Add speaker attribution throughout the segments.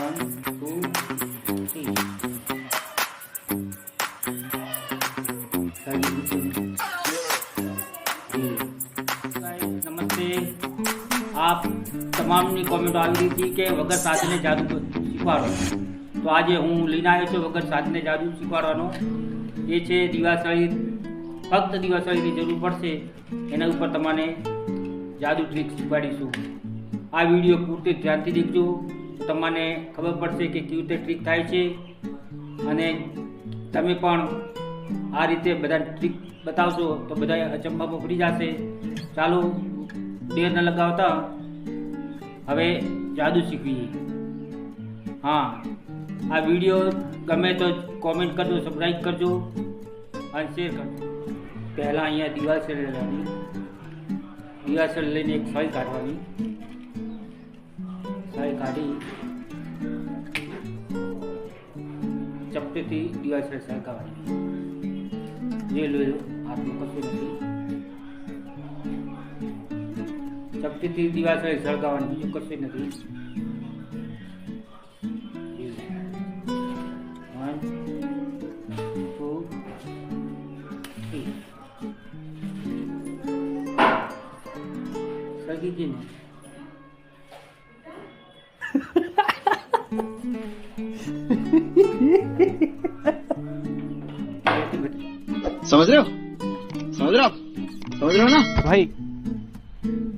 Speaker 1: नमस्ते। आप તમામની કોમેન્ટ આવી હતી કે વગર સાધને જાદુ શીખવાડો, તો આજે હું લઈને આવ્યો છું વગર સાધને જાદુ શીખવાડવાનો। એ છે દિવાસળી। ફક્ત દિવાસળીની જરૂર પડશે, એના ઉપર તમને જાદુ ટ્રીક શીખવાડીશું। આ વિડીયો પૂરતી ધ્યાનથી દેખજો, તમને ખબર પડશે કે કેવી રીતે ટ્રીક થાય છે, અને તમે પણ આ રીતે બધા ટ્રીક બતાવશો તો બધા અચંબામાં પડી જશે। ચાલો દેર ન લગાવતા હવે જાદુ શીખવીએ। હા, આ વિડીયો ગમે તો કોમેન્ટ કરજો, સબસ્ક્રાઈબ કરજો અને શેર કરજો। પહેલાં અહીંયા દિવાસળી લેવાની, દિવાસળી લઈને એક સળી કાઢવાની, સળી કાઢી ચપટીથી દિવાસળી સળગાવવાની। જે લો હાથમાં કશું નથી, ચપટીથી દિવાસળી સળગાવવાની, બીજું કશું નથી। 1 2 3 સળગી ગઈ ને?
Speaker 2: समझ रहे हो ना
Speaker 3: भाई?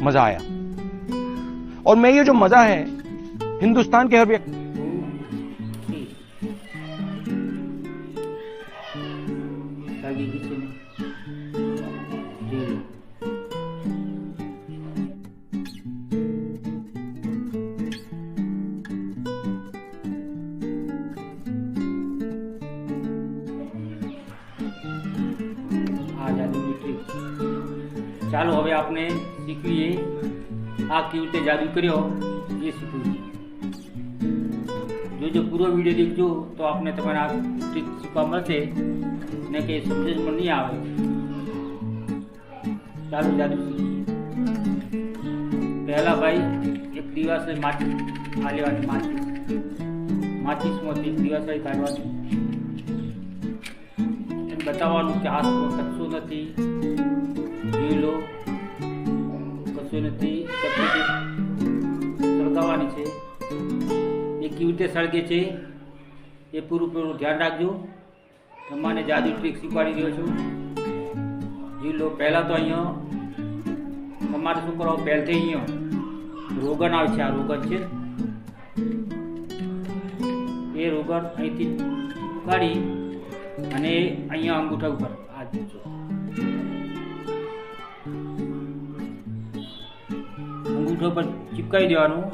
Speaker 3: मजा आया। और मैं ये जो मजा है हिंदुस्तान के हर व्यक्ति
Speaker 1: ચાલો હવે આપણે શીખવીએ આ કેવી રીતે જાદુ કર્યો એ શીખવીએ। જો પૂરો વિડીયો દેખજો તો આપણે તમારે આ ટ્રીક શીખવા મળશે, ને કે સમજણમાં નહીં આવે। ચાલો જાદુ શીખીએ। પહેલા ભાઈ એક દિવાસળી માચીસ આ લેવાની, માચીસમાંથી દિવાસળી કાઢવાની, એને બતાવવાનું કે હાથમાં કશું નથી, જોઈ લો કશું નથી, ચપટી સળગાવવાની છે। એ કેવી રીતે સળગે છે એ પૂરું ધ્યાન રાખજો। તમારે જાદુ ટ્રીક શીખવાડી રહ્યો છું। જોઈ લો, પહેલાં તો અહીંયા તમારે શું કરો, પહેલથી અહીંયા રોગન આવે છે, આ રોગન છે, એ રોગન અહીંથી કાઢી અને અહીંયા અંગૂઠા ઉપર આ જો અંગૂઠો પર ચીપકાવી દેવાનું,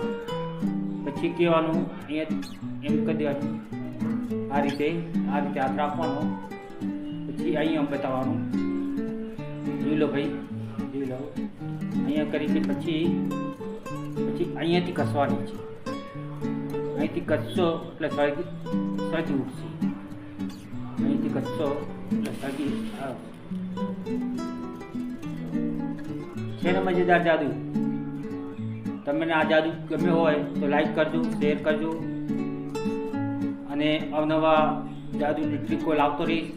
Speaker 1: પછી કહેવાનું અહીંયા એમ કરી દેવાનું, આ રીતે હાથ રાખવાનો, પછી અહીંયા બતાવવાનું। જોઈ લો ભાઈ, જોઈ લો, અહીંયા કરીને પછી અહીંયાથી કસવાની છે, અહીંથી કસશો એટલે સળગી ઉઠશે, અહીંથી કસશો એટલે સળગી છે ને। મજેદાર જાદુ। તમને આ જાદુ ગમે હોય તો લાઈક કરજો, શેર કરજો, અને અવનવા જાદુની ટ્રીકો લાવતો રહીશ।